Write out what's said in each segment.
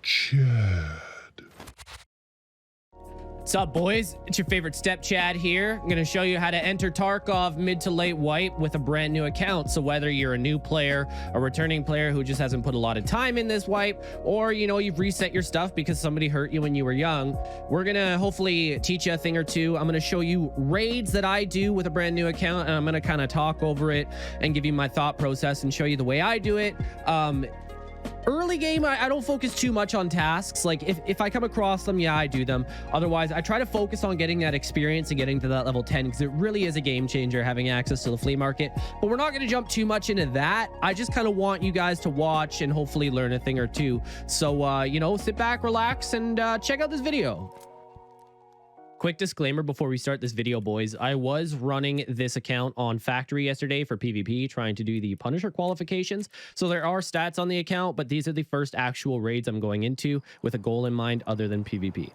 Chad. What's up, boys? It's your favorite step Chad here. I'm going to show you how to enter Tarkov mid to late wipe with a brand new account. So whether you're a new player, a returning player who just hasn't put a lot of time in this wipe, or you've reset your stuff because somebody hurt you when you were young, we're going to hopefully teach you a thing or two. I'm going to show you raids that I do with a brand new account, and I'm going to kind of talk over it and give you my thought process and show you the way I do it. Early game, I don't focus too much on tasks. Like if I come across them, yeah, I do them. Otherwise, I try to focus on getting that experience and getting to that level 10, because it really is a game changer having access to the flea market. But we're not going to jump too much into that. I just kind of want you guys to watch and hopefully learn a thing or two. So sit back, relax, and check out this video. Quick disclaimer before we start this video, boys. I was running this account on Factory yesterday for PvP, trying to do the Punisher qualifications. So there are stats on the account, but these are the first actual raids I'm going into with a goal in mind other than PvP.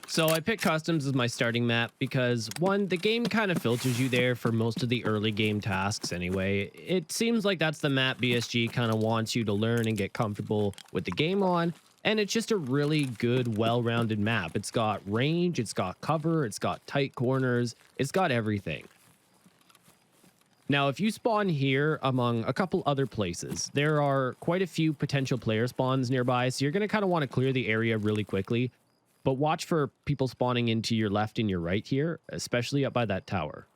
So I picked customs as my starting map because, one, the game kind of filters you there for most of the early game tasks anyway. It seems like that's the map BSG kind of wants you to learn and get comfortable with the game on. And it's just a really good, well-rounded map. It's got range, it's got cover, it's got tight corners, it's got everything. Now, if you spawn here among a couple other places, there are quite a few potential player spawns nearby, so you're going to kind of want to clear the area really quickly. But watch for people spawning into your left and your right here, especially up by that tower.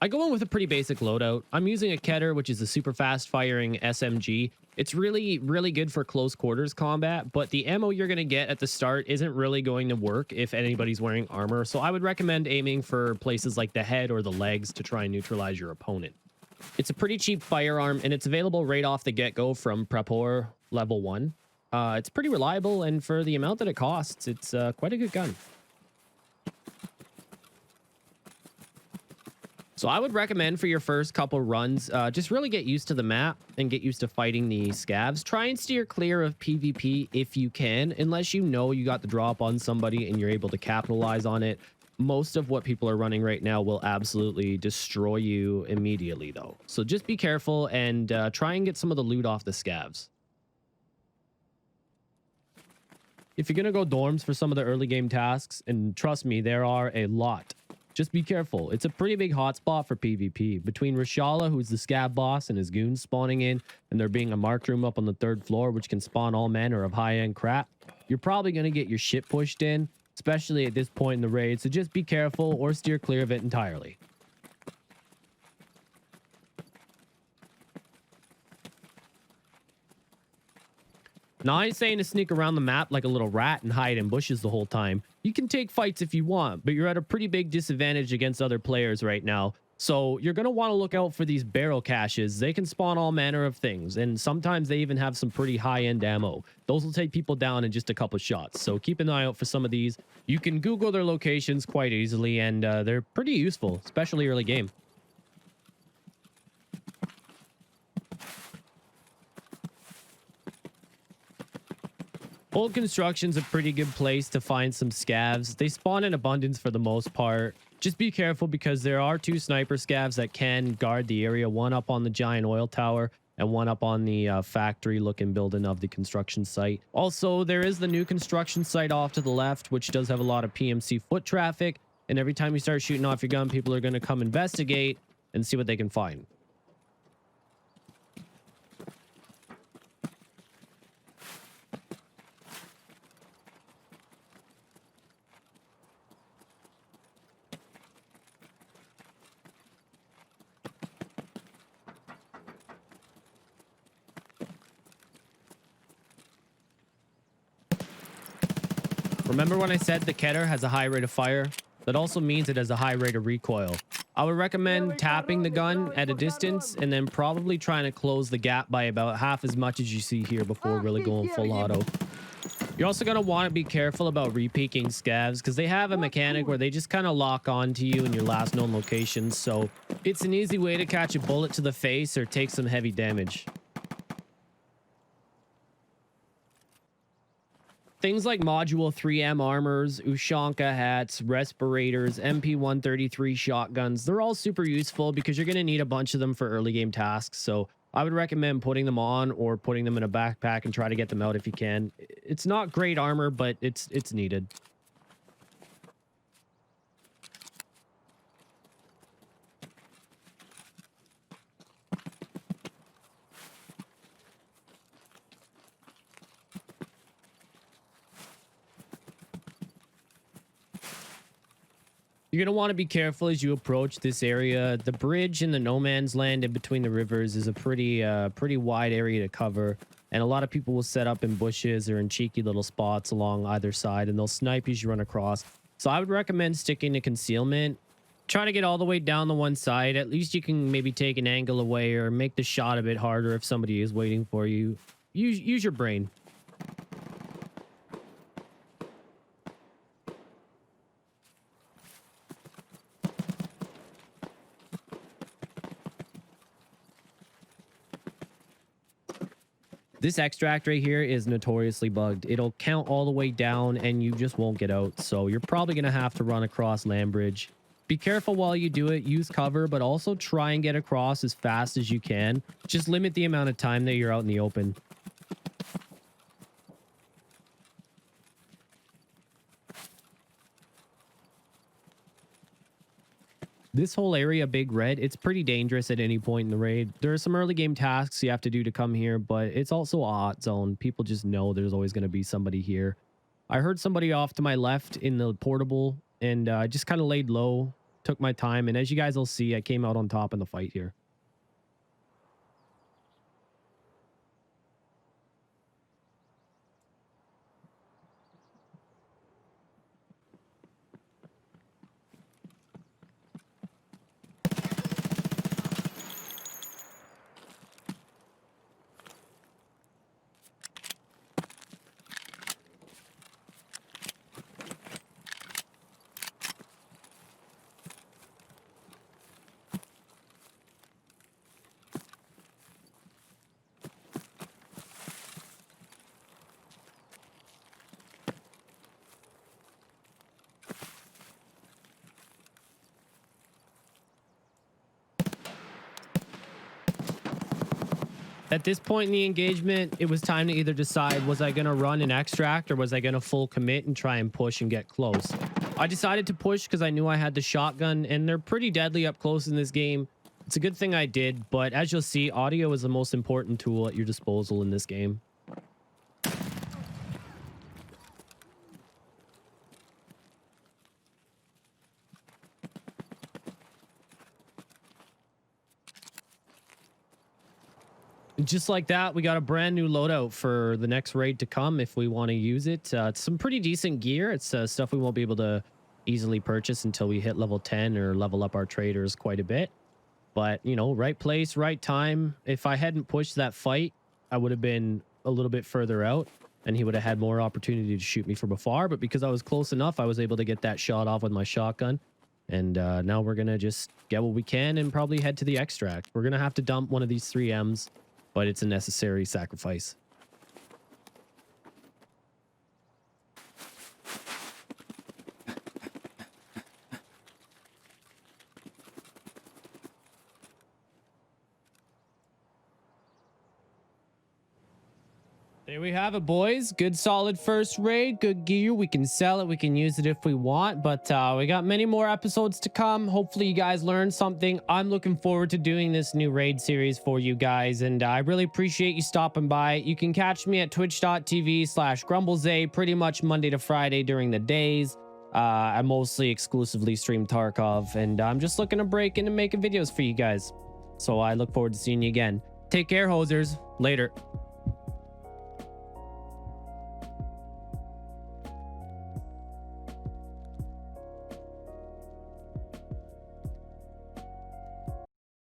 I go in with a pretty basic loadout. I'm using a Keter, which is a super fast firing SMG. It's really, really good for close quarters combat, but the ammo you're going to get at the start isn't really going to work if anybody's wearing armor. So I would recommend aiming for places like the head or the legs to try and neutralize your opponent. It's a pretty cheap firearm, and it's available right off the get-go from Prepor level 1. It's pretty reliable, and for the amount that it costs, it's quite a good gun. So I would recommend for your first couple runs, just really get used to the map and get used to fighting the scavs. Try and steer clear of PvP if you can, unless you know you got the drop on somebody and you're able to capitalize on it. Most of what people are running right now will absolutely destroy you immediately, though. So just be careful and try and get some of the loot off the scavs. If you're going to go dorms for some of the early game tasks, and trust me, there are a lot, just be careful. It's a pretty big hotspot for PvP. Between Rashala, who's the scav boss, and his goons spawning in, and there being a marked room up on the 3rd floor, which can spawn all manner of high-end crap, you're probably going to get your shit pushed in, especially at this point in the raid, so just be careful or steer clear of it entirely. Now, I ain't saying to sneak around the map like a little rat and hide in bushes the whole time. You can take fights if you want, but you're at a pretty big disadvantage against other players right now. So you're going to want to look out for these barrel caches. They can spawn all manner of things, and sometimes they even have some pretty high-end ammo. Those will take people down in just a couple shots, so keep an eye out for some of these. You can Google their locations quite easily, and they're pretty useful, especially early game. Old Construction's a pretty good place to find some scavs. They spawn in abundance for the most part. Just be careful because there are 2 sniper scavs that can guard the area. One up on the giant oil tower and one up on the factory-looking building of the construction site. Also, there is the new construction site off to the left, which does have a lot of PMC foot traffic. And every time you start shooting off your gun, people are going to come investigate and see what they can find. Remember when I said the Keter has a high rate of fire? That also means it has a high rate of recoil. I would recommend tapping the gun at a distance and then probably trying to close the gap by about half as much as you see here before really going full auto. You're also going to want to be careful about repeaking scavs because they have a mechanic where they just kind of lock on to you in your last known locations. So it's an easy way to catch a bullet to the face or take some heavy damage. Things like module 3M armors, Ushanka hats, respirators, MP133 shotguns, they're all super useful because you're going to need a bunch of them for early game tasks. So I would recommend putting them on or putting them in a backpack and try to get them out if you can. It's not great armor, but it's needed. You're going to want to be careful as you approach this area. The bridge in the no man's land in between the rivers is a pretty wide area to cover. And a lot of people will set up in bushes or in cheeky little spots along either side, and they'll snipe you as you run across. So I would recommend sticking to concealment. Try to get all the way down the one side. At least you can maybe take an angle away or make the shot a bit harder if somebody is waiting for you. Use your brain. This extract right here is notoriously bugged. It'll count all the way down and you just won't get out. So you're probably going to have to run across land bridge. Be careful while you do it. Use cover, but also try and get across as fast as you can. Just limit the amount of time that you're out in the open. This whole area, Big Red, it's pretty dangerous at any point in the raid. There are some early game tasks you have to do to come here, but it's also a hot zone. People just know there's always going to be somebody here. I heard somebody off to my left in the portable, and I just kind of laid low, took my time, and as you guys will see, I came out on top in the fight here. At this point in the engagement, it was time to either decide, was I going to run an extract or was I going to full commit and try and push and get close? I decided to push because I knew I had the shotgun, and they're pretty deadly up close in this game. It's a good thing I did, but as you'll see, audio is the most important tool at your disposal in this game. Just like that, we got a brand new loadout for the next raid to come if we want to use it. It's some pretty decent gear. It's stuff we won't be able to easily purchase until we hit level 10 or level up our traders quite a bit. But, you know, right place, right time. If I hadn't pushed that fight, I would have been a little bit further out and he would have had more opportunity to shoot me from afar. But because I was close enough, I was able to get that shot off with my shotgun. And now we're going to just get what we can and probably head to the extract. We're going to have to dump one of these 3Ms. But it's a necessary sacrifice. There we have it, boys. Good solid first raid, good gear. We can sell it, we can use it if we want, but we got many more episodes to come. Hopefully you guys learned something. I'm looking forward to doing this new raid series for you guys, and I really appreciate you stopping by. You can catch me at twitch.tv/grumblezay pretty much Monday to Friday during the days. I mostly exclusively stream Tarkov, and I'm just looking to break into making videos for you guys. So I look forward to seeing you again. Take care, hosers. Later.